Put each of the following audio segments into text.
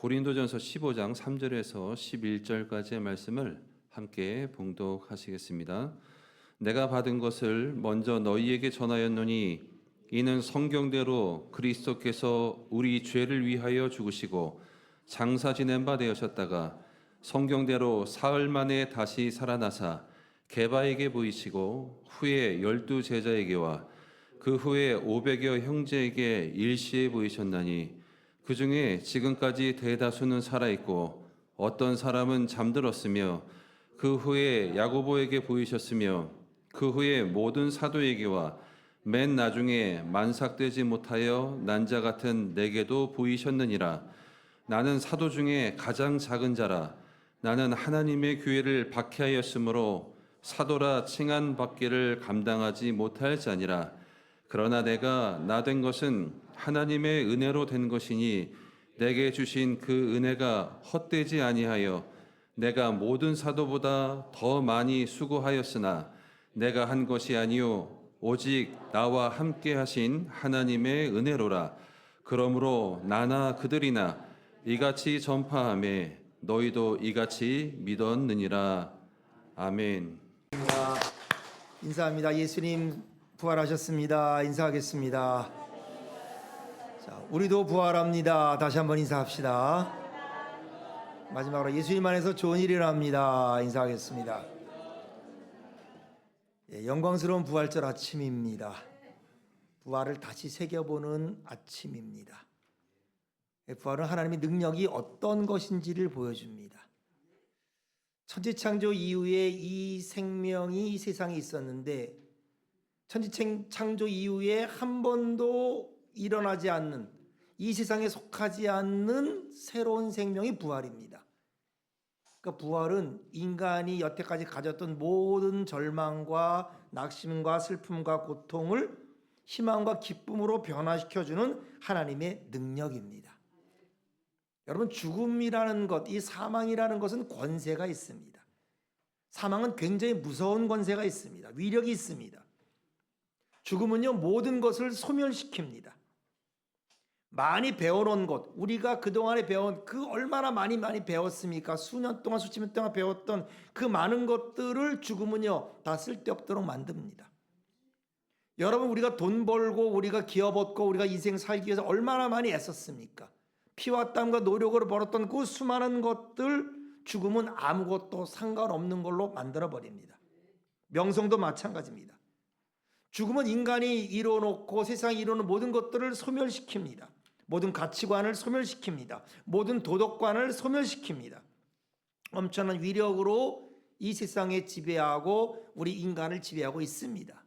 고린도전서 15장 3절에서 11절까지의 말씀을 함께 봉독하시겠습니다. 내가 받은 것을 먼저 너희에게 전하였노니 이는 성경대로 그리스도께서 우리 죄를 위하여 죽으시고 장사 지낸 바 되셨다가 성경대로 사흘 만에 다시 살아나사 게바에게 보이시고 후에 12 제자에게와 그 후에 500여 형제에게 일시에 보이셨나니 그 중에 지금까지 대다수는 살아있고 어떤 사람은 잠들었으며 그 후에 야고보에게 보이셨으며 그 후에 모든 사도에게와 맨 나중에 만삭되지 못하여 난자 같은 내게도 보이셨느니라. 나는 사도 중에 가장 작은 자라. 나는 하나님의 교회를 박해하였으므로 사도라 칭한 받기를 감당하지 못할 자니라. 그러나 내가 나 된 것은 하나님의 은혜로 된 것이니 내게 주신 그 은혜가 헛되지 아니하여 내가 모든 사도보다 더 많이 수고하였으나 내가 한 것이 아니요 오직 나와 함께 하신 하나님의 은혜로라. 그러므로 나나 그들이나 이같이 전파하매 너희도 이같이 믿었느니라. 아멘. 인사합니다. 예수님 부활하셨습니다. 인사하겠습니다. 자, 우리도 부활합니다. 다시 한번 인사합시다. 마지막으로 예수님 안에서 좋은 일이 일어납니다. 인사하겠습니다. 영광스러운 부활절 아침입니다. 부활을 다시 새겨보는 아침입니다. 부활은 하나님의 능력이 어떤 것인지를 보여줍니다. 천지창조 이후에 이 생명이 이 세상에 있었는데 천지창조 이후에 한 번도 일어나지 않는, 이 세상에 속하지 않는 새로운 생명이 부활입니다. 그러니까 부활은 인간이 여태까지 가졌던 모든 절망과 낙심과 슬픔과 고통을 희망과 기쁨으로 변화시켜주는 하나님의 능력입니다. 여러분, 죽음이라는 것, 이 사망이라는 것은 권세가 있습니다. 사망은 굉장히 무서운 권세가 있습니다. 위력이 있습니다. 죽음은요, 모든 것을 소멸시킵니다. 많이 배워놓은 것, 우리가 그동안에 배운 그 얼마나 많이 배웠습니까? 수년 동안 수십 년 동안 배웠던 그 많은 것들을 죽음은요 다 쓸데없도록 만듭니다. 여러분, 우리가 돈 벌고 우리가 기업 얻고 우리가 인생 살기 위해서 얼마나 많이 애썼습니까? 피와 땀과 노력으로 벌었던 그 수많은 것들, 죽음은 아무것도 상관없는 걸로 만들어버립니다. 명성도 마찬가지입니다. 죽음은 인간이 이뤄놓고 세상에 이루는 모든 것들을 소멸시킵니다. 모든 가치관을 소멸시킵니다. 모든 도덕관을 소멸시킵니다. 엄청난 위력으로 이 세상에 지배하고 우리 인간을 지배하고 있습니다.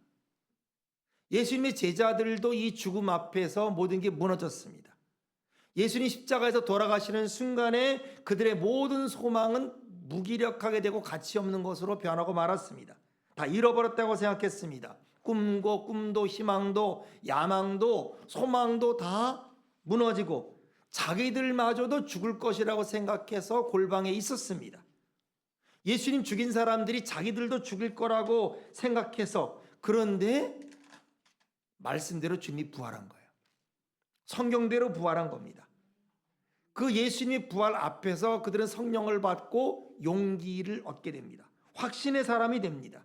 예수님의 제자들도 이 죽음 앞에서 모든 게 무너졌습니다. 예수님 십자가에서 돌아가시는 순간에 그들의 모든 소망은 무기력하게 되고 가치 없는 것으로 변하고 말았습니다. 다 잃어버렸다고 생각했습니다. 꿈도 희망도 야망도 소망도 다 무너지고 자기들마저도 죽을 것이라고 생각해서 골방에 있었습니다. 예수님 죽인 사람들이 자기들도 죽일 거라고 생각해서, 그런데 말씀대로 주님이 부활한 거예요. 성경대로 부활한 겁니다. 그 예수님의 부활 앞에서 그들은 성령을 받고 용기를 얻게 됩니다. 확신의 사람이 됩니다.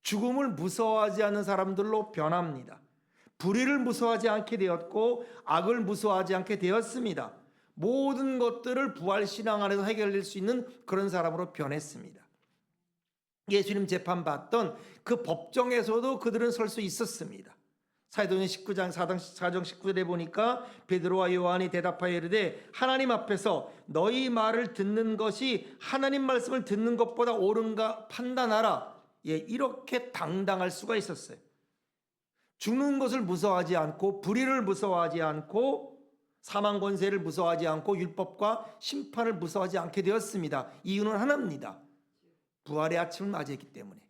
죽음을 무서워하지 않는 사람들로 변합니다. 불의를 무서워하지 않게 되었고 악을 무서워하지 않게 되었습니다. 모든 것들을 부활신앙 안에서 해결될 수 있는 그런 사람으로 변했습니다. 예수님 재판받던 그 법정에서도 그들은 설 수 있었습니다. 사도행전 19장 4장 19절에 보니까 베드로와 요한이 대답하여 이르되 하나님 앞에서 너희 말을 듣는 것이 하나님 말씀을 듣는 것보다 옳은가 판단하라. 이렇게 당당할 수가 있었어요. 죽는 것을 무서워하지 않고 불의를 무서워하지 않고 사망 권세를 무서워하지 않고 율법과 심판을 무서워하지 않게 되었습니다. 이유는 하나입니다. 부활의 아침을 맞이했기 때문에,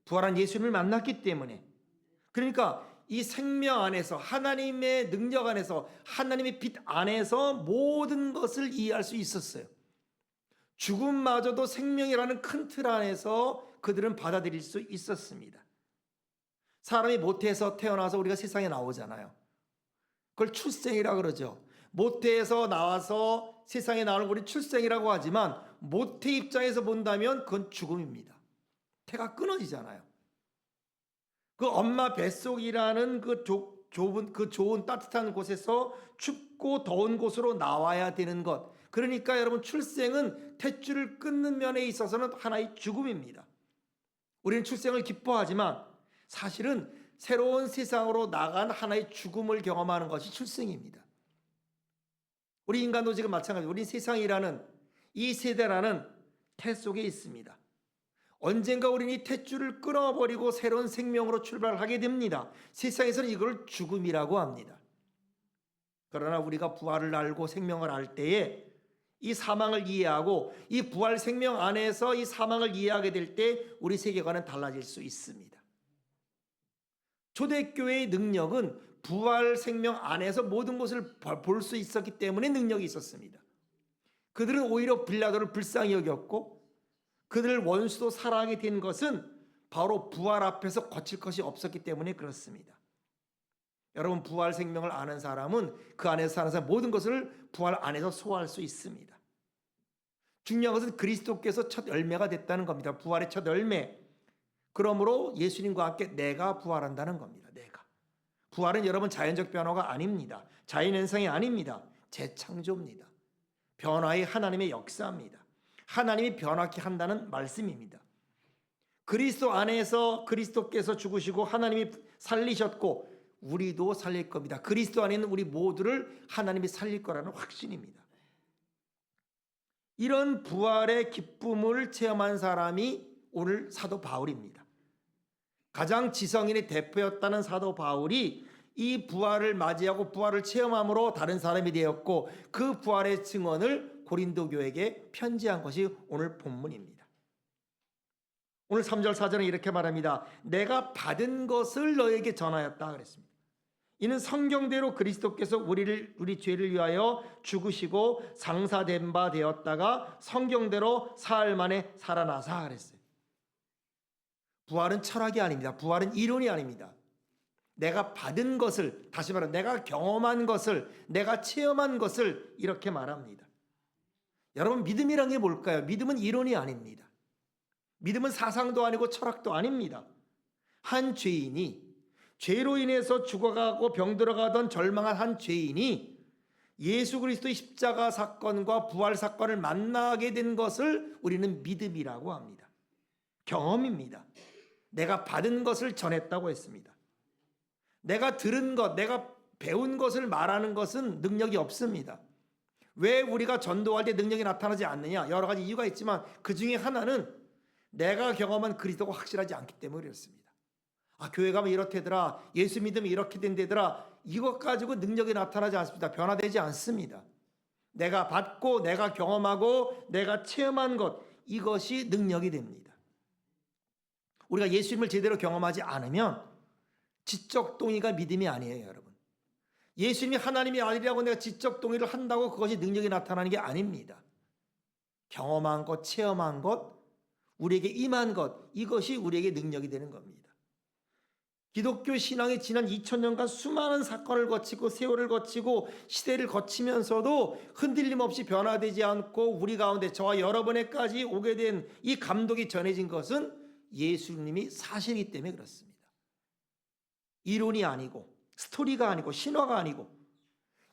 부활한 예수님을 만났기 때문에. 그러니까 이 생명 안에서, 하나님의 능력 안에서, 하나님의 빛 안에서 모든 것을 이해할 수 있었어요. 죽음마저도 생명이라는 큰 틀 안에서 그들은 받아들일 수 있었습니다. 사람이 모태에서 태어나서 우리가 세상에 나오잖아요. 그걸 출생이라 그러죠. 모태에서 나와서 세상에 나오는 우리 출생이라고 하지만 모태 입장에서 본다면 그건 죽음입니다. 태가 끊어지잖아요. 그 엄마 뱃속이라는 그 좁은 그 좋은 따뜻한 곳에서 춥고 더운 곳으로 나와야 되는 것. 그러니까 여러분 출생은 탯줄을 끊는 면에 있어서는 하나의 죽음입니다. 우리는 출생을 기뻐하지만 사실은 새로운 세상으로 나간 하나의 죽음을 경험하는 것이 출생입니다. 우리 인간도 지금 마찬가지로 우리 세상이라는 이 세대라는 태 속에 있습니다. 언젠가 우리는 이 탯줄을 끊어버리고 새로운 생명으로 출발하게 됩니다. 세상에서는 이걸 죽음이라고 합니다. 그러나 우리가 부활을 알고 생명을 알 때에 이 사망을 이해하고 이 부활 생명 안에서 이 사망을 이해하게 될 때 우리 세계관은 달라질 수 있습니다. 초대교회의 능력은 부활 생명 안에서 모든 것을 볼 수 있었기 때문에 능력이 있었습니다. 그들은 오히려 빌라도를 불쌍히 여겼고 그들 원수도 사랑하게 된 것은 바로 부활 앞에서 거칠 것이 없었기 때문에 그렇습니다. 여러분 부활 생명을 아는 사람은 그 안에서 사는 사람 모든 것을 부활 안에서 소화할 수 있습니다. 중요한 것은 그리스도께서 첫 열매가 됐다는 겁니다. 부활의 첫 열매. 그러므로 예수님과 함께 내가 부활한다는 겁니다. 내가. 부활은 여러분 자연적 변화가 아닙니다. 자연현상이 아닙니다. 재창조입니다. 변화의 하나님의 역사입니다. 하나님이 변화케 한다는 말씀입니다. 그리스도 안에서 그리스도께서 죽으시고 하나님이 살리셨고 우리도 살릴 겁니다. 그리스도 안에 있는 우리 모두를 하나님이 살릴 거라는 확신입니다. 이런 부활의 기쁨을 체험한 사람이 오늘 사도 바울입니다. 가장 지성인의 대표였다는 사도 바울이 이 부활을 맞이하고 부활을 체험함으로 다른 사람이 되었고 그 부활의 증언을 고린도 교회에게 편지한 것이 오늘 본문입니다. 오늘 3절 4절은 이렇게 말합니다. 내가 받은 것을 너에게 전하였다 그랬습니다. 이는 성경대로 그리스도께서 우리 죄를 위하여 죽으시고 장사된 바 되었다가 성경대로 사흘 만에 살아나사 그랬어요. 부활은 철학이 아닙니다. 부활은 이론이 아닙니다. 내가 받은 것을, 다시 말하면 내가 경험한 것을, 내가 체험한 것을 이렇게 말합니다. 여러분 믿음이란 게 뭘까요? 믿음은 이론이 아닙니다. 믿음은 사상도 아니고 철학도 아닙니다. 한 죄인이 죄로 인해서 죽어가고 병들어가던 절망한 한 죄인이 예수 그리스도의 십자가 사건과 부활 사건을 만나게 된 것을 우리는 믿음이라고 합니다. 경험입니다. 내가 받은 것을 전했다고 했습니다. 내가 들은 것, 내가 배운 것을 말하는 것은 능력이 없습니다. 왜 우리가 전도할 때 능력이 나타나지 않느냐? 여러 가지 이유가 있지만 그 중에 하나는 내가 경험한 그리스도가 확실하지 않기 때문에 그렇습니다. 교회 가면 이렇대더라. 예수 믿으면 이렇게 된대더라. 이것 가지고 능력이 나타나지 않습니다. 변화되지 않습니다. 내가 받고 내가 경험하고 내가 체험한 것 이것이 능력이 됩니다. 우리가 예수님을 제대로 경험하지 않으면 지적 동의가 믿음이 아니에요, 여러분. 예수님이 하나님의 아들이라고 내가 지적 동의를 한다고 그것이 능력이 나타나는 게 아닙니다. 경험한 것, 체험한 것, 우리에게 임한 것 이것이 우리에게 능력이 되는 겁니다. 기독교 신앙이 지난 2000년간 수많은 사건을 거치고 세월을 거치고 시대를 거치면서도 흔들림 없이 변화되지 않고 우리 가운데 저와 여러분에까지 오게 된 이 감독이 전해진 것은 예수님이 사실이기 때문에 그렇습니다. 이론이 아니고 스토리가 아니고 신화가 아니고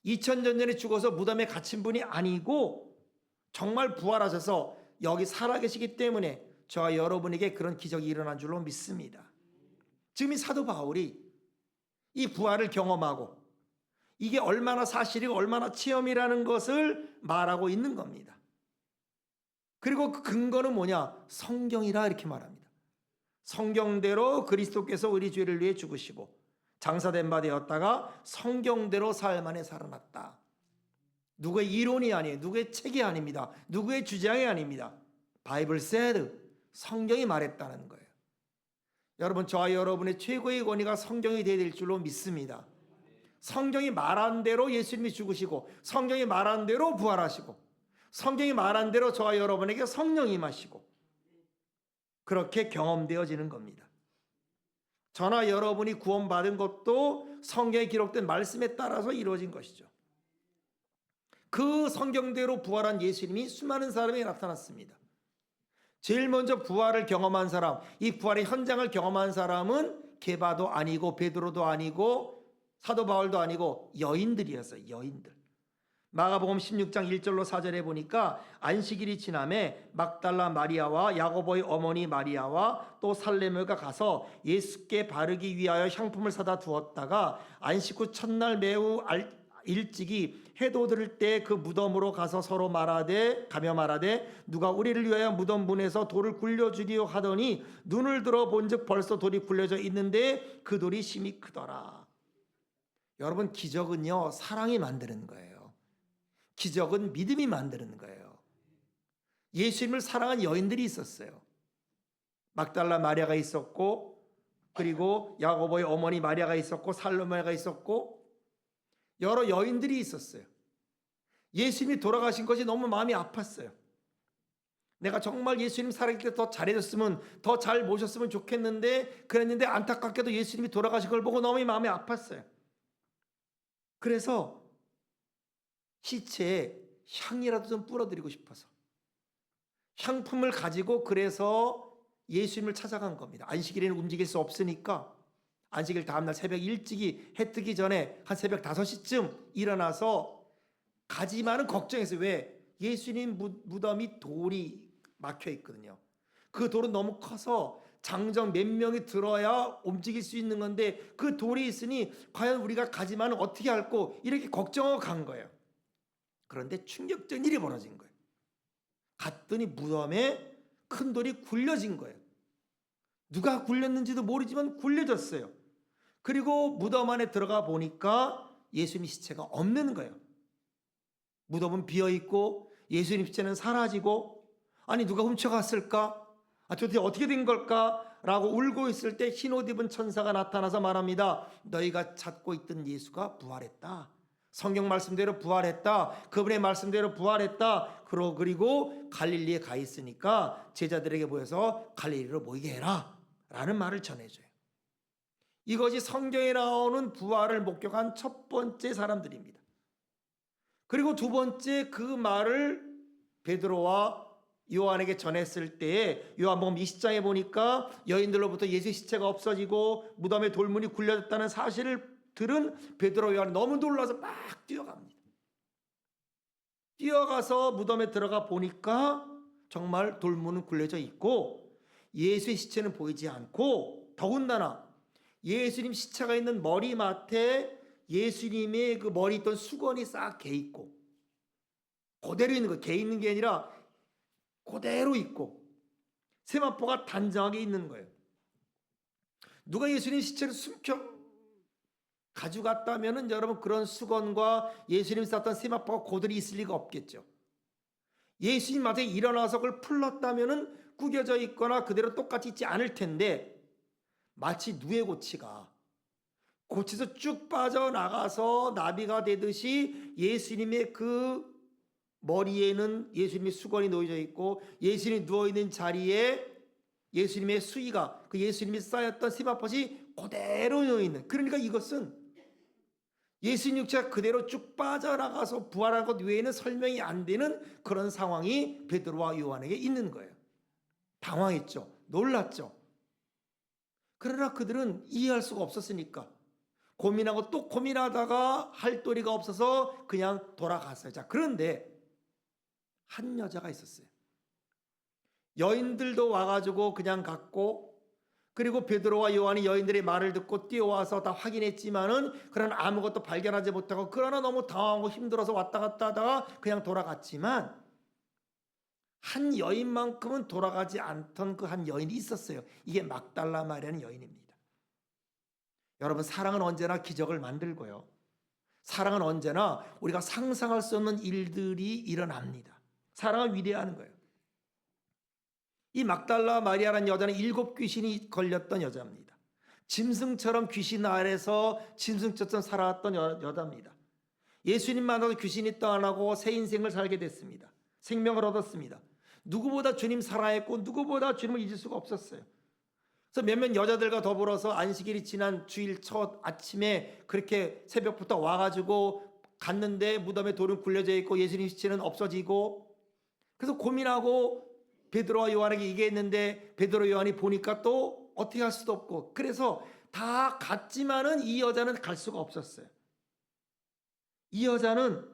2000년 전에 죽어서 무덤에 갇힌 분이 아니고 정말 부활하셔서 여기 살아계시기 때문에 저와 여러분에게 그런 기적이 일어난 줄로 믿습니다. 지금 이 사도 바울이 이 부활을 경험하고 이게 얼마나 사실이고 얼마나 체험이라는 것을 말하고 있는 겁니다. 그리고 그 근거는 뭐냐? 성경이라 이렇게 말합니다. 성경대로 그리스도께서 우리 죄를 위해 죽으시고 장사된 바 되었다가 성경대로 사흘 만에 살아났다. 누구의 이론이 아니에요. 누구의 책이 아닙니다. 누구의 주장이 아닙니다. 바이블 said, 성경이 말했다는 거예요. 여러분 저와 여러분의 최고의 권위가 성경이 되어야 될 줄로 믿습니다. 성경이 말한 대로 예수님이 죽으시고 성경이 말한 대로 부활하시고 성경이 말한 대로 저와 여러분에게 성령이 임하시고 그렇게 경험되어지는 겁니다. 저나 여러분이 구원받은 것도 성경에 기록된 말씀에 따라서 이루어진 것이죠. 그 성경대로 부활한 예수님이 수많은 사람에게 나타났습니다. 제일 먼저 부활을 경험한 사람, 이 부활의 현장을 경험한 사람은 게바도 아니고 베드로도 아니고 사도 바울도 아니고 여인들이었어요. 여인들. 마가복음 16장 1절로 4절에 보니까 안식일이 지남에 막달라 마리아와 야고보의 어머니 마리아와 또 살레모가 가서 예수께 바르기 위하여 향품을 사다 두었다가 안식 후 첫날 매우 일찍이 해도 들을 때 그 무덤으로 가서 서로 가며 말하되 누가 우리를 위하여 무덤 문에서 돌을 굴려주리요 하더니 눈을 들어 본즉 벌써 돌이 굴려져 있는데 그 돌이 심히 크더라. 여러분, 기적은요 사랑이 만드는 거예요. 기적은 믿음이 만드는 거예요. 예수님을 사랑한 여인들이 있었어요. 막달라 마리아가 있었고, 그리고 야고보의 어머니 마리아가 있었고, 살로메가 있었고, 여러 여인들이 있었어요. 예수님이 돌아가신 것이 너무 마음이 아팠어요. 내가 정말 예수님 살아있을 때 더 잘해줬으면, 더 잘 모셨으면 좋겠는데, 그랬는데 안타깝게도 예수님이 돌아가신 걸 보고 너무 마음이 아팠어요. 그래서 시체에 향이라도 좀 뿌려드리고 싶어서 향품을 가지고 그래서 예수님을 찾아간 겁니다. 안식일에는 움직일 수 없으니까 안식일 다음날 새벽 일찍이 해 뜨기 전에 한 새벽 5시쯤 일어나서 가지만은 걱정했어요. 왜? 예수님 무덤이 돌이 막혀 있거든요. 그 돌은 너무 커서 장정 몇 명이 들어야 움직일 수 있는 건데 그 돌이 있으니 과연 우리가 가지만은 어떻게 할꼬 이렇게 걱정하고 간 거예요. 그런데 충격적인 일이 벌어진 거예요. 갔더니 무덤에 큰 돌이 굴려진 거예요. 누가 굴렸는지도 모르지만 굴려졌어요. 그리고 무덤 안에 들어가 보니까 예수님 시체가 없는 거예요. 무덤은 비어있고 예수님 시체는 사라지고, 아니 누가 훔쳐갔을까? 도대체 어떻게 된 걸까? 라고 울고 있을 때 흰옷 입은 천사가 나타나서 말합니다. 너희가 찾고 있던 예수가 부활했다. 성경 말씀대로 부활했다. 그분의 말씀대로 부활했다. 그리고 갈릴리에 가 있으니까 제자들에게 보여서 갈릴리로 모이게 해라 라는 말을 전해줘요. 이것이 성경에 나오는 부활을 목격한 첫 번째 사람들입니다. 그리고 두 번째, 그 말을 베드로와 요한에게 전했을 때에 요한복음 20장에 보니까 여인들로부터 예수의 시체가 없어지고 무덤에 돌문이 굴려졌다는 사실을 들은 베드로 요한이 너무 놀라서 막 뛰어갑니다. 뛰어가서 무덤에 들어가 보니까 정말 돌문은 굴려져 있고 예수의 시체는 보이지 않고, 더군다나 예수님 시체가 있는 머리맡에 예수님의 그 머리 있던 수건이 싹 개 있고, 그대로 있는 거, 개 있는 게 아니라 그대로 있고 세마포가 단정하게 있는 거예요. 누가 예수님 시체를 숨겨 가져갔다면은 여러분 그런 수건과 예수님 쌌던 세마포가 그대로 있을 리가 없겠죠. 예수님 마저에 일어나서 그걸 풀렀다면은 구겨져 있거나 그대로 똑같이 있지 않을 텐데, 마치 누에고치가 고치에서 쭉 빠져나가서 나비가 되듯이 예수님의 그 머리에는 예수님의 수건이 놓여져 있고 예수님이 누워있는 자리에 예수님의 수의가, 그 예수님이 쌓였던 세마포이 그대로 놓여있는, 그러니까 이것은 예수님 육체가 그대로 쭉 빠져나가서 부활한 것 외에는 설명이 안 되는 그런 상황이 베드로와 요한에게 있는 거예요. 당황했죠. 놀랐죠. 그러나 그들은 이해할 수가 없었으니까 고민하고 또 고민하다가 할 도리가 없어서 그냥 돌아갔어요. 자, 그런데 한 여자가 있었어요. 여인들도 와가지고 그냥 갔고, 그리고 베드로와 요한이 여인들의 말을 듣고 뛰어와서 다 확인했지만은 그러나 아무것도 발견하지 못하고, 그러나 너무 당황하고 힘들어서 왔다 갔다 하다가 그냥 돌아갔지만, 한 여인만큼은 돌아가지 않던 그 한 여인이 있었어요. 이게 막달라 마리아라는 여인입니다. 여러분, 사랑은 언제나 기적을 만들고요, 사랑은 언제나 우리가 상상할 수 없는 일들이 일어납니다. 사랑은 위대한 거예요. 이 막달라 마리아라는 여자는 7 귀신이 걸렸던 여자입니다. 짐승처럼 귀신 아래서 짐승처럼 살아왔던 여자입니다. 예수님 만나서 귀신이 떠나고 새 인생을 살게 됐습니다. 생명을 얻었습니다. 누구보다 주님 사랑했고 누구보다 주님을 잊을 수가 없었어요. 그래서 몇몇 여자들과 더불어서 안식일이 지난 주일 첫 아침에 그렇게 새벽부터 와가지고 갔는데 무덤에 돌은 굴려져 있고 예수님 시체는 없어지고, 그래서 고민하고 베드로와 요한에게 얘기했는데 베드로 요한이 보니까 또 어떻게 할 수도 없고, 그래서 다 갔지만은 이 여자는 갈 수가 없었어요. 이 여자는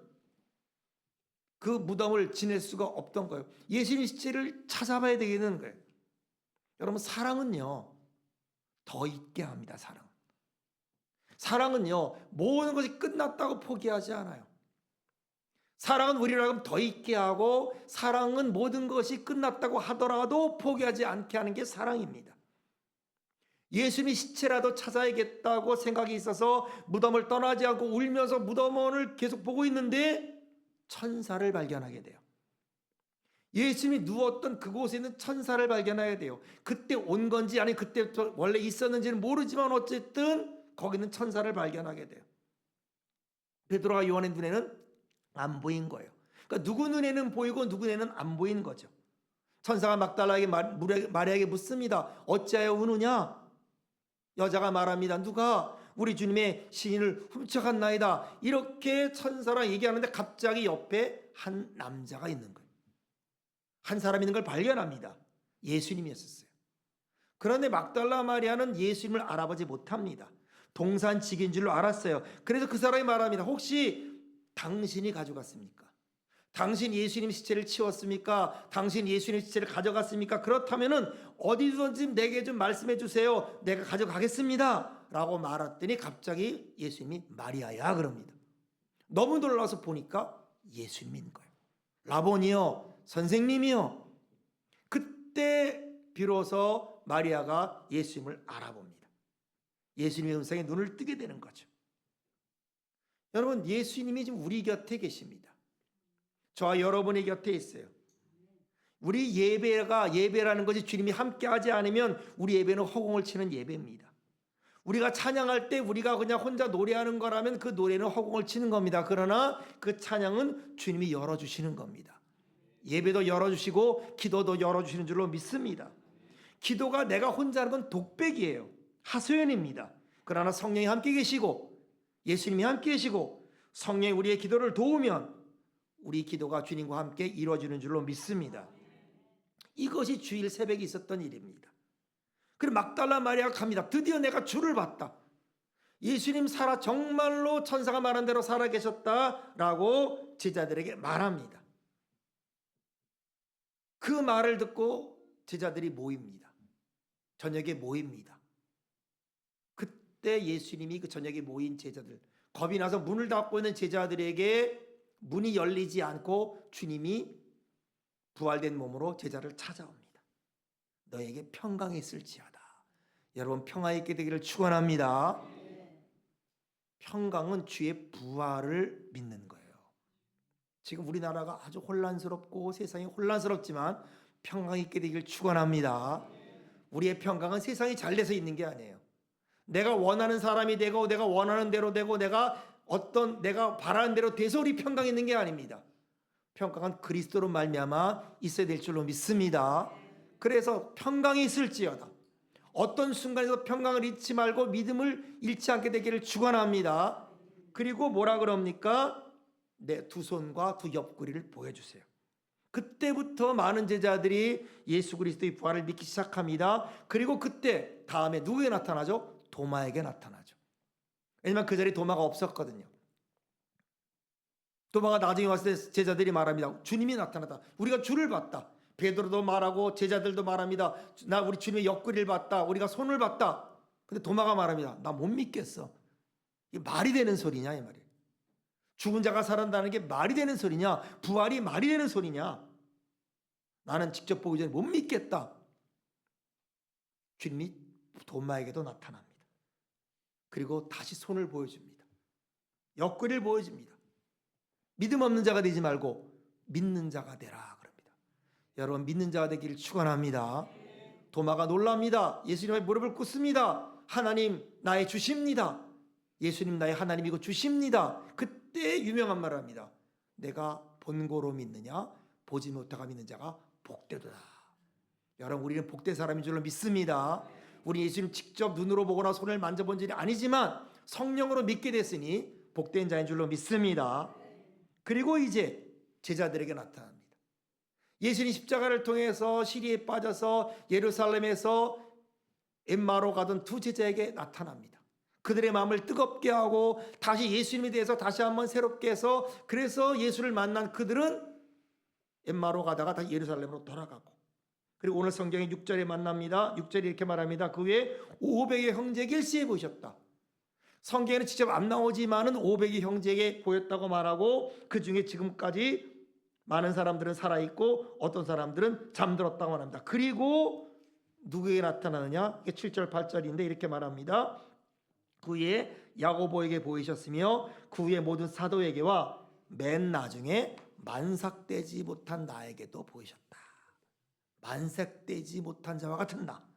그 무덤을 지낼 수가 없던 거예요. 예수님 시체를 찾아봐야 되겠는 거예요. 여러분, 사랑은요 더 있게 합니다. 사랑은요 모든 것이 끝났다고 포기하지 않아요. 사랑은 우리라고 더 있게 하고, 사랑은 모든 것이 끝났다고 하더라도 포기하지 않게 하는 게 사랑입니다. 예수님이 시체라도 찾아야겠다고 생각이 있어서 무덤을 떠나지 않고 울면서 무덤을 계속 보고 있는데 천사를 발견하게 돼요. 예수님이 누웠던 그곳에 있는 천사를 발견해야 돼요. 그때 온 건지 아니 그때 원래 있었는지는 모르지만 어쨌든 거기는 천사를 발견하게 돼요. 베드로와 요한의 눈에는 안 보인 거예요. 그러니까 누구 눈에는 보이고 누구 눈에는 안 보인 거죠. 천사가 막달라에게 마리아에게 묻습니다. 어찌하여 우느냐? 여자가 말합니다. 누가 우리 주님의 시인을 훔쳐갔나이다. 이렇게 천사랑 얘기하는데 갑자기 옆에 한 남자가 있는 거예요. 한 사람 있는 걸 발견합니다. 예수님이었어요. 그런데 막달라 마리아는 예수님을 알아보지 못합니다. 동산직인 줄로 알았어요. 그래서 그 사람이 말합니다. 혹시 당신이 가져갔습니까? 당신 예수님 시체를 치웠습니까? 당신 예수님 시체를 가져갔습니까? 그렇다면은 어디든지 내게 좀 말씀해 주세요. 내가 가져가겠습니다. 라고 말했더니 갑자기 예수님이 마리아야 그럽니다. 너무 놀라서 보니까 예수님인 거예요. 라보니요, 선생님이요. 그때 비로소 마리아가 예수님을 알아봅니다. 예수님의 음성에 눈을 뜨게 되는 거죠. 여러분, 예수님이 지금 우리 곁에 계십니다. 저와 여러분의 곁에 있어요. 우리 예배라는 것이 주님이 함께하지 않으면 우리 예배는 허공을 치는 예배입니다. 우리가 찬양할 때 우리가 그냥 혼자 노래하는 거라면 그 노래는 허공을 치는 겁니다. 그러나 그 찬양은 주님이 열어주시는 겁니다. 예배도 열어주시고 기도도 열어주시는 줄로 믿습니다. 기도가 내가 혼자 하는 건 독백이에요. 하소연입니다. 그러나 성령이 함께 계시고 예수님이 함께 계시고 성령이 우리의 기도를 도우면 우리 기도가 주님과 함께 이루어지는 줄로 믿습니다. 이것이 주일 새벽에 있었던 일입니다. 그리고 막달라 마리아가 갑니다. 드디어 내가 주를 봤다. 예수님 정말로 천사가 말한 대로 살아계셨다라고 제자들에게 말합니다. 그 말을 듣고 제자들이 모입니다. 저녁에 모입니다. 그때 예수님이 그 저녁에 모인 제자들, 겁이 나서 문을 닫고 있는 제자들에게 문이 열리지 않고 주님이 부활된 몸으로 제자를 찾아옵니다. 너에게 평강이 있을지어다. 여러분, 평화 있게 되기를 축원합니다. 평강은 주의 부활을 믿는 거예요. 지금 우리나라가 아주 혼란스럽고 세상이 혼란스럽지만 평강 있게 되기를 축원합니다. 우리의 평강은 세상이 잘 돼서 있는 게 아니에요. 내가 원하는 사람이 되고 내가 원하는 대로 되고 내가 바라는 대로 돼서 우리 평강이 있는 게 아닙니다. 평강은 그리스도로 말미암아 있어야 될 줄로 믿습니다. 그래서 평강이 있을지어다. 어떤 순간에서 평강을 잃지 말고 믿음을 잃지 않게 되기를 축원합니다. 그리고 뭐라 그럽니까? 내 두 손과 두 옆구리를 보여주세요. 그때부터 많은 제자들이 예수 그리스도의 부활을 믿기 시작합니다. 그리고 그때 다음에 누구에게 나타나죠? 도마에게 나타나죠. 왜냐하면 그 자리에 도마가 없었거든요. 도마가 나중에 왔을 때 제자들이 말합니다. 주님이 나타났다. 우리가 주를 봤다. 베드로도 말하고 제자들도 말합니다. 우리 주님의 옆구리를 봤다. 우리가 손을 봤다. 근데 도마가 말합니다. 나 못 믿겠어. 이게 말이 되는 소리냐 이 말이에요. 죽은 자가 살아난다는 게 말이 되는 소리냐? 부활이 말이 되는 소리냐? 나는 직접 보기 전에 못 믿겠다. 주님이 도마에게도 나타납니다. 그리고 다시 손을 보여줍니다. 옆구리를 보여줍니다. 믿음 없는 자가 되지 말고 믿는 자가 되라 그럽니다. 여러분, 믿는 자가 되기를 축원합니다. 도마가 놀랍니다. 예수님의 무릎을 꿇습니다. 하나님 나의 주십니다. 예수님 나의 하나님이고 주십니다. 그때 유명한 말을 합니다. 내가 본고로 믿느냐 보지 못하고 믿는 자가 복되도다. 여러분, 우리는 복된 사람인 줄로 믿습니다. 우리 예수님 직접 눈으로 보거나 손을 만져본 일이 아니지만 성령으로 믿게 됐으니 복된 자인 줄로 믿습니다. 그리고 이제 제자들에게 나타납니다. 예수님 십자가를 통해서 시리에 빠져서 예루살렘에서 엠마로 가던 두 제자에게 나타납니다. 그들의 마음을 뜨겁게 하고 다시 예수님에 대해서 다시 한번 새롭게 해서, 그래서 예수를 만난 그들은 엠마로 가다가 다시 예루살렘으로 돌아가고, 그리고 오늘 성경의 6절에 만납니다. 6절이 이렇게 말합니다. 그 후에 500의 형제에게 일시에 보셨다. 성경에는 직접 안 나오지만은 500의 형제에게 보였다고 말하고, 그 중에 지금까지 많은 사람들은 살아있고 어떤 사람들은 잠들었다고 말합니다. 그리고 누구에게 나타나느냐? 이게 7절 8절인데 이렇게 말합니다. 그 후에 야고보에게 보이셨으며 그 후에 모든 사도에게와 맨 나중에 만삭되지 못한 나에게도 보이셨다. 만삭되지 못한 자와 같은 나.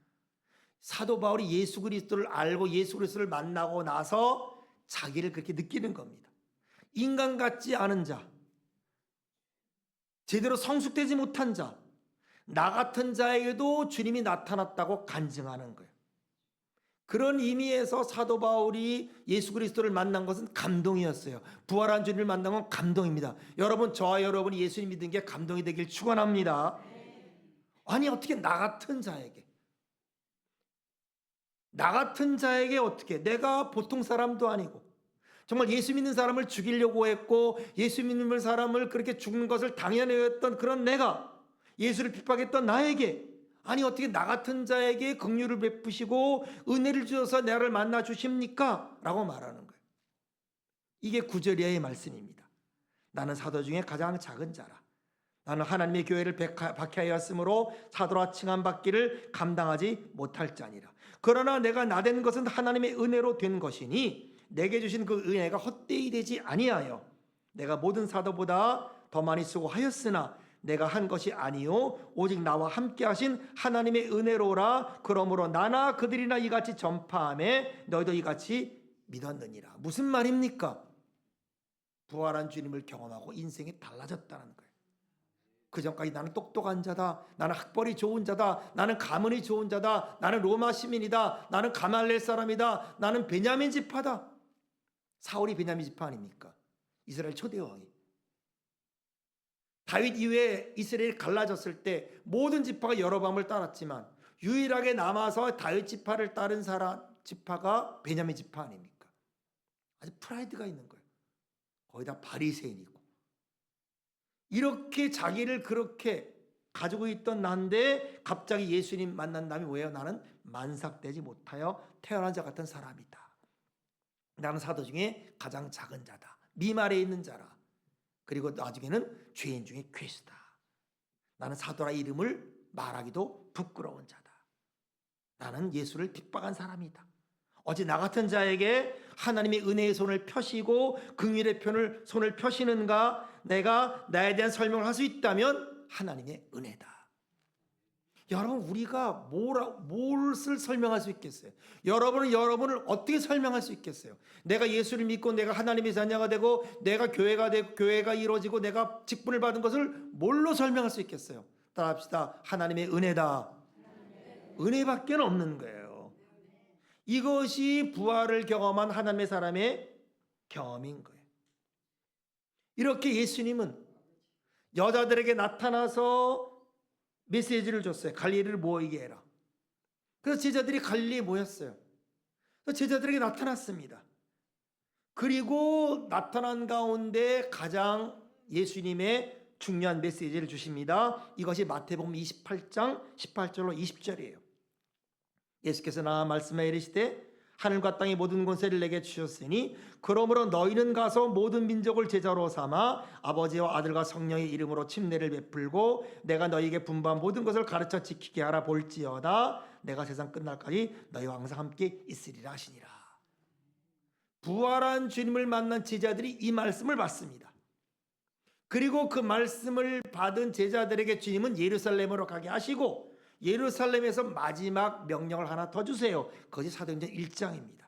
사도 바울이 예수 그리스도를 알고 예수 그리스도를 만나고 나서 자기를 그렇게 느끼는 겁니다. 인간 같지 않은 자, 제대로 성숙되지 못한 자, 나 같은 자에게도 주님이 나타났다고 간증하는 거예요. 그런 의미에서 사도 바울이 예수 그리스도를 만난 것은 감동이었어요. 부활한 주님을 만난 건 감동입니다. 여러분, 저와 여러분이 예수님 믿은 게 감동이 되길 축원합니다. 아니, 어떻게 나 같은 자에게, 나 같은 자에게 어떻게, 내가 보통 사람도 아니고 정말 예수 믿는 사람을 죽이려고 했고 예수 믿는 사람을 그렇게 죽는 것을 당연히 여겼던 그런 내가, 예수를 핍박했던 나에게, 아니 어떻게 나 같은 자에게 긍휼을 베푸시고 은혜를 주셔서 나를 만나 주십니까? 라고 말하는 거예요. 이게 구절이야의 말씀입니다. 나는 사도 중에 가장 작은 자라. 나는 하나님의 교회를 박해하였으므로 사도라 칭함받기를 감당하지 못할 자니라. 그러나 내가 나된 것은 하나님의 은혜로 된 것이니 내게 주신 그 은혜가 헛되이 되지 아니하여 내가 모든 사도보다 더 많이 수고하였으나 내가 한 것이 아니요 오직 나와 함께 하신 하나님의 은혜로라. 그러므로 나나 그들이나 이같이 전파하며 너희도 이같이 믿었느니라. 무슨 말입니까? 부활한 주님을 경험하고 인생이 달라졌다는 거예요. 그전까지 나는 똑똑한 자다, 나는 학벌이 좋은 자다, 나는 가문이 좋은 자다, 나는 로마 시민이다, 나는 가말렐 사람이다, 나는 베냐민 지파다. 사울이 베냐민 지파 아닙니까? 이스라엘 초대왕이. 다윗 이후에 이스라엘이 갈라졌을 때 모든 지파가 여로보암을 따랐지만 유일하게 남아서 다윗 지파를 따른 사람 지파가 베냐민 지파 아닙니까? 아주 프라이드가 있는 거예요. 거의 다 바리새인이고. 이렇게 자기를 그렇게 가지고 있던 난데 갑자기 예수님 만난 다음에 왜요? 나는 만삭되지 못하여 태어난 자 같은 사람이다. 나는 사도 중에 가장 작은 자다. 미말에 있는 자라. 그리고 나중에는 죄인 중에 괴수다. 나는 사도라 이름을 말하기도 부끄러운 자다. 나는 예수를 핍박한 사람이다. 어제 나 같은 자에게 하나님의 은혜의 손을 펴시고 긍휼의 손을 펴시는가? 내가 나에 대한 설명을 할 수 있다면 하나님의 은혜다. 여러분, 우리가 무엇을 설명할 수 있겠어요? 여러분은 여러분을 어떻게 설명할 수 있겠어요? 내가 예수를 믿고 내가 하나님의 자녀가 되고 내가 교회가 되고 교회가 이루어지고 내가 직분을 받은 것을 뭘로 설명할 수 있겠어요? 따라합시다. 하나님의 은혜다. 은혜밖에 없는 거예요. 이것이 부활을 경험한 하나님의 사람의 경험인 거예요. 이렇게 예수님은 여자들에게 나타나서 메시지를 줬어요. 갈릴리를 모이게 해라. 그래서 제자들이 갈릴리에 모였어요. 그래서 제자들에게 나타났습니다. 그리고 나타난 가운데 가장 예수님의 중요한 메시지를 주십니다. 이것이 마태복음 28장 18절로 20절이에요. 예수께서 나와 말씀하여 이르시되 하늘과 땅의 모든 권세를 내게 주셨으니 그러므로 너희는 가서 모든 민족을 제자로 삼아 아버지와 아들과 성령의 이름으로 침례를 베풀고 내가 너희에게 분부한 모든 것을 가르쳐 지키게 하라. 볼지어다 내가 세상 끝날까지 너희와 항상 함께 있으리라 하시니라. 부활한 주님을 만난 제자들이 이 말씀을 받습니다. 그리고 그 말씀을 받은 제자들에게 주님은 예루살렘으로 가게 하시고 예루살렘에서 마지막 명령을 하나 더 주세요. 그것이 사도행전 1장입니다.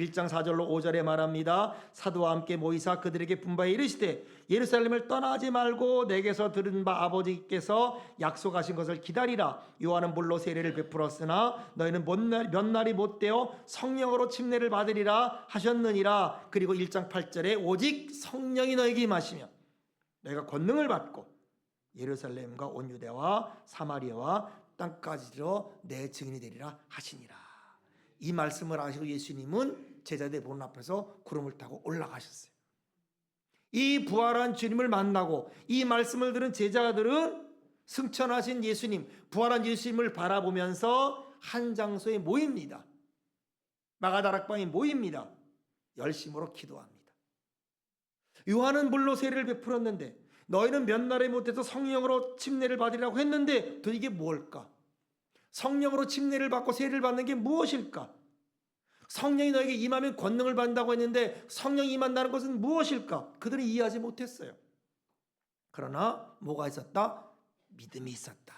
1장 4절로 5절에 말합니다. 사도와 함께 모이사 그들에게 분바에 이르시되 예루살렘을 떠나지 말고 내게서 들은 바 아버지께서 약속하신 것을 기다리라. 요한은 물로 세례를 베풀었으나 너희는 몇 날이 못되어 성령으로 침례를 받으리라 하셨느니라. 그리고 1장 8절에 오직 성령이 너에게 임하시면 너희가 권능을 받고 예루살렘과 온 유대와 사마리아와 땅까지로 내 증인이 되리라 하시니라. 이 말씀을 하시고 예수님은 제자들 보는 앞에서 구름을 타고 올라가셨어요. 이 부활한 주님을 만나고 이 말씀을 들은 제자들은 승천하신 예수님, 부활한 예수님을 바라보면서 한 장소에 모입니다. 마가다락방에 모입니다. 열심으로 기도합니다. 요한은 물로 세례를 베풀었는데 너희는 몇 날에 못해서 성령으로 침례를 받으리라고 했는데 또 이게 뭘까? 성령으로 침례를 받고 세례를 받는 게 무엇일까? 성령이 너에게 임하면 권능을 받는다고 했는데 성령이 임한다는 것은 무엇일까? 그들은 이해하지 못했어요. 그러나 뭐가 있었다? 믿음이 있었다.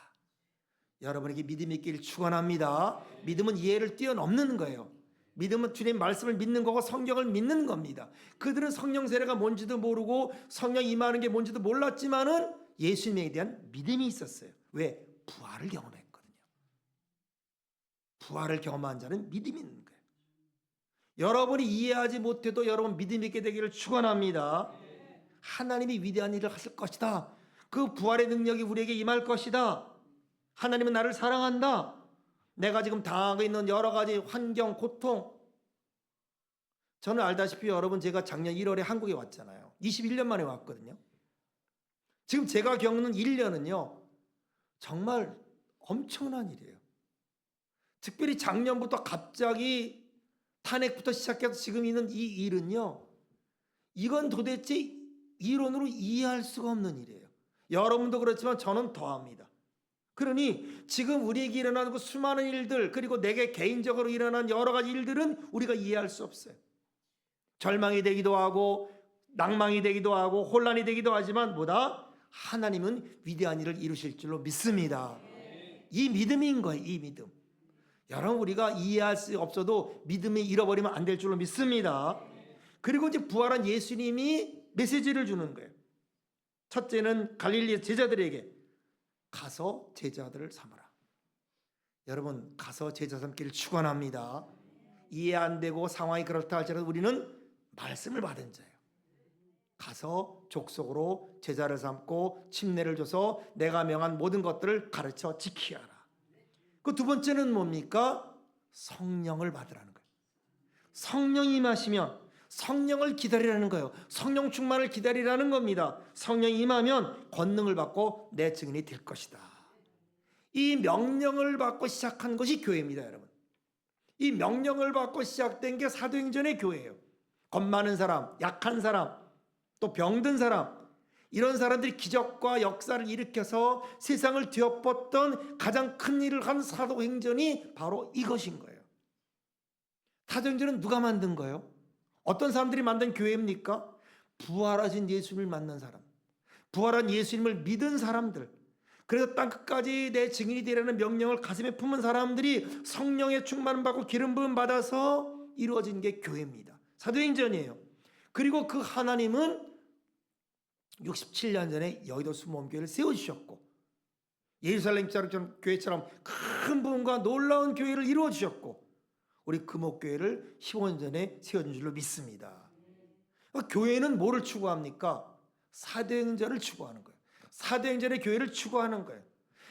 여러분에게 믿음이 있기를 축원합니다. 믿음은 이해를 뛰어넘는 거예요. 믿음은 주님의 말씀을 믿는 거고 성경을 믿는 겁니다. 그들은 성령 세례가 뭔지도 모르고 성령 임하는 게 뭔지도 몰랐지만은 예수님에 대한 믿음이 있었어요. 왜? 부활을 경험했거든요. 부활을 경험한 자는 믿음이 있는 거예요. 여러분이 이해하지 못해도 여러분 믿음 있게 되기를 축원합니다. 하나님이 위대한 일을 하실 것이다. 그 부활의 능력이 우리에게 임할 것이다. 하나님은 나를 사랑한다. 내가 지금 당하고 있는 여러 가지 환경, 고통. 저는 알다시피 여러분 제가 작년 1월에 한국에 왔잖아요. 21년 만에 왔거든요. 지금 제가 겪는 1년은요. 정말 엄청난 일이에요. 특별히 작년부터 갑자기 탄핵부터 시작해서 지금 있는 이 일은요. 이건 도대체 이론으로 이해할 수가 없는 일이에요. 여러분도 그렇지만 저는 더합니다. 그러니 지금 우리에게 일어나는 그 수많은 일들 그리고 내게 개인적으로 일어난 여러 가지 일들은 우리가 이해할 수 없어요. 절망이 되기도 하고 낭망이 되기도 하고 혼란이 되기도 하지만 뭐다? 하나님은 위대한 일을 이루실 줄로 믿습니다. 이 믿음인 거예요. 이 믿음. 여러분 우리가 이해할 수 없어도 믿음이 잃어버리면 안 될 줄로 믿습니다. 그리고 이제 부활한 예수님이 메시지를 주는 거예요. 첫째는 갈릴리 제자들에게 가서 제자들을 삼으라. 여러분 가서 제자 삼기를 축원합니다. 이해 안 되고 상황이 그렇다 할지라도 우리는 말씀을 받은 자예요. 가서 족속으로 제자를 삼고 침례를 줘서 내가 명한 모든 것들을 가르쳐 지키게 하라. 그 두 번째는 뭡니까? 성령을 받으라는 거예요. 성령이 임하시면 성령을 기다리라는 거예요. 성령 충만을 기다리라는 겁니다. 성령이 임하면 권능을 받고 내 증인이 될 것이다. 이 명령을 받고 시작한 것이 교회입니다, 여러분. 이 명령을 받고 시작된 게 사도행전의 교회예요. 겁 많은 사람, 약한 사람, 또 병든 사람, 이런 사람들이 기적과 역사를 일으켜서 세상을 뒤엎었던 가장 큰 일을 한 사도행전이 바로 이것인 거예요. 사도행전은 누가 만든 거예요? 어떤 사람들이 만든 교회입니까? 부활하신 예수님을 만난 사람, 부활한 예수님을 믿은 사람들, 그래서 땅끝까지 내 증인이 되라는 명령을 가슴에 품은 사람들이 성령의 충만을 받고 기름 부음 받아서 이루어진 게 교회입니다. 사도행전이에요. 그리고 그 하나님은 67년 전에 여의도 수모험교회를 세워주셨고 예루살렘 교회처럼 큰 부흥과 놀라운 교회를 이루어주셨고 우리 금옥교회를 15년 전에 세워준 줄로 믿습니다. 교회는 뭐를 추구합니까? 사도행전을 추구하는 거예요. 사도행전의 교회를 추구하는 거예요.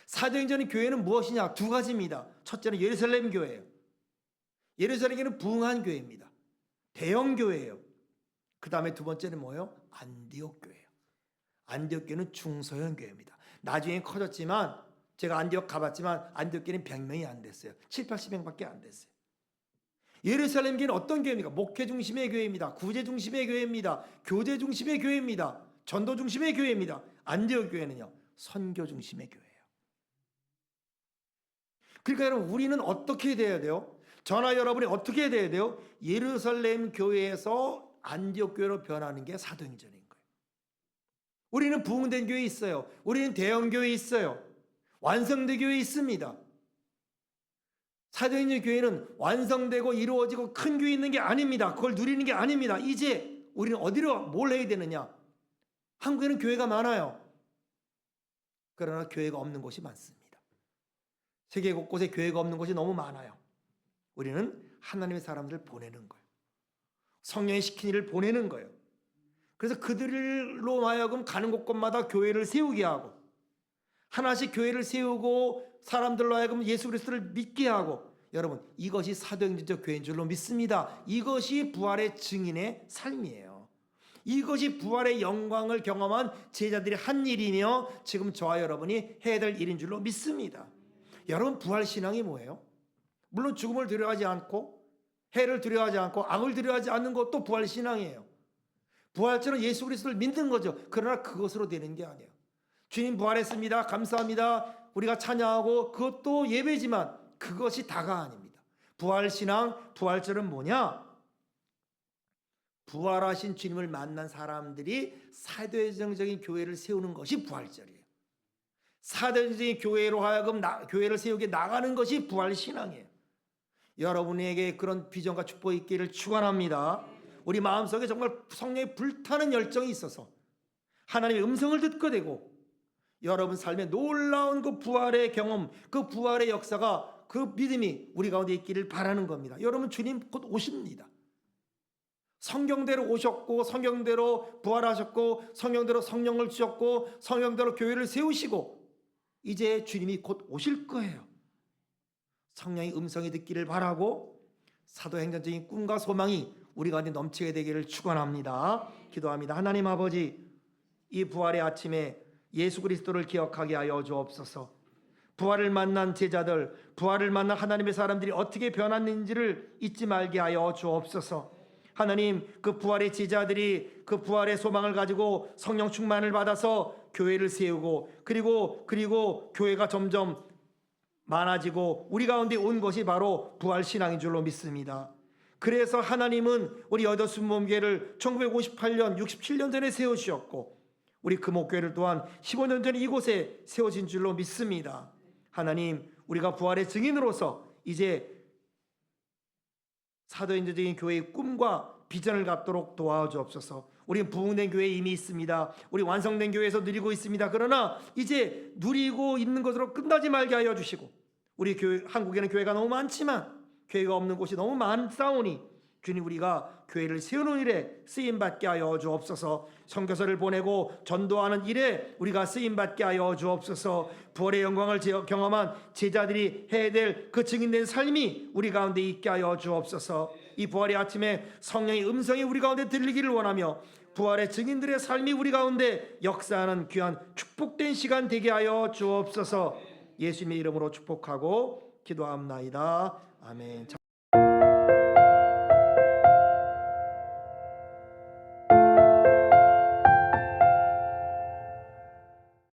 사도행전의 교회는 무엇이냐? 두 가지입니다. 첫째는 예루살렘 교회예요. 예루살렘 교회는 부흥한 교회입니다. 대형 교회예요. 그 다음에 두 번째는 뭐예요? 안디옥 교회예요. 안디옥 교회는 중소형 교회입니다. 나중에 커졌지만 제가 안디옥 가봤지만 안디옥 교회는 100명이 안 됐어요. 7, 80명밖에 안 됐어요. 예루살렘 교회는 어떤 교회입니까? 목회 중심의 교회입니다. 구제 중심의 교회입니다. 교제 중심의 교회입니다. 전도 중심의 교회입니다. 안디옥 교회는요, 선교 중심의 교회예요. 그러니까 여러분 우리는 어떻게 돼야 돼요? 저나 여러분이 어떻게 돼야 돼요? 예루살렘 교회에서 안디옥 교회로 변하는 게 사도행전인 거예요. 우리는 부흥된 교회 있어요. 우리는 대형 교회 있어요. 완성된 교회 있습니다. 사도행전 교회는 완성되고 이루어지고 큰 교회 있는 게 아닙니다. 그걸 누리는 게 아닙니다. 이제 우리는 어디로 뭘 해야 되느냐? 한국에는 교회가 많아요. 그러나 교회가 없는 곳이 많습니다. 세계 곳곳에 교회가 없는 곳이 너무 많아요. 우리는 하나님의 사람들을 보내는 거예요. 성령의 시킨 일을 보내는 거예요. 그래서 그들로 하여금 가는 곳곳마다 교회를 세우게 하고, 하나씩 교회를 세우고 사람들로 하여금 예수 그리스도를 믿게 하고, 여러분 이것이 사도행전적 교회인 줄로 믿습니다. 이것이 부활의 증인의 삶이에요. 이것이 부활의 영광을 경험한 제자들이 한 일이며 지금 저와 여러분이 해야 될 일인 줄로 믿습니다. 여러분 부활 신앙이 뭐예요? 물론 죽음을 두려워하지 않고 해를 두려워하지 않고 악을 두려워하지 않는 것도 부활 신앙이에요. 부활처럼 예수 그리스도를 믿는 거죠. 그러나 그것으로 되는 게 아니에요. 주님 부활했습니다. 감사합니다. 우리가 찬양하고 그것도 예배지만 그것이 다가 아닙니다. 부활 신앙, 부활절은 뭐냐? 부활하신 주님을 만난 사람들이 사도행전적인 교회를 세우는 것이 부활절이에요. 사도행전적인 교회로 하여금 교회를 세우게 나가는 것이 부활 신앙이에요. 여러분에게 그런 비전과 축복이 있기를 축원합니다. 우리 마음속에 정말 성령의 불타는 열정이 있어서 하나님의 음성을 듣게 되고 여러분 삶에 놀라운 그 부활의 경험, 그 부활의 역사가, 그 믿음이 우리 가운데 있기를 바라는 겁니다. 여러분 주님 곧 오십니다. 성경대로 오셨고 성경대로 부활하셨고 성경대로 성령을 주셨고 성경대로 교회를 세우시고 이제 주님이 곧 오실 거예요. 성령의 음성이 듣기를 바라고 사도행전적인 꿈과 소망이 우리 가운데 넘치게 되기를 축원합니다. 기도합니다. 하나님 아버지, 이 부활의 아침에 예수 그리스도를 기억하게 하여 주옵소서. 부활을 만난 제자들, 부활을 만난 하나님의 사람들이 어떻게 변했는지를 잊지 말게 하여 주옵소서. 하나님, 그 부활의 제자들이 그 부활의 소망을 가지고 성령 충만을 받아서 교회를 세우고 그리고 교회가 점점 많아지고 우리 가운데 온 것이 바로 부활 신앙인 줄로 믿습니다. 그래서 하나님은 우리 여덟순 몸교회를 1958년 67년 전에 세우셨고 우리 금옥교회를 또한 15년 전에 이곳에 세워진 줄로 믿습니다. 하나님, 우리가 부활의 증인으로서 이제 사도행전적인 교회의 꿈과 비전을 갖도록 도와주옵소서. 우리는 부흥된 교회에 이미 있습니다. 우리 완성된 교회에서 누리고 있습니다. 그러나 이제 누리고 있는 것으로 끝나지 말게 하여 주시고, 우리 교회, 한국에는 교회가 너무 많지만 교회가 없는 곳이 너무 많사오니 주님, 우리가 교회를 세우는 일에 쓰임받게 하여 주옵소서. 선교사를 보내고 전도하는 일에 우리가 쓰임받게 하여 주옵소서. 부활의 영광을 경험한 제자들이 해야 될 그 증인된 삶이 우리 가운데 있게 하여 주옵소서. 이 부활의 아침에 성령의 음성이 우리 가운데 들리기를 원하며 부활의 증인들의 삶이 우리 가운데 역사하는 귀한 축복된 시간 되게 하여 주옵소서. 예수님의 이름으로 축복하고 기도합나이다. 아멘.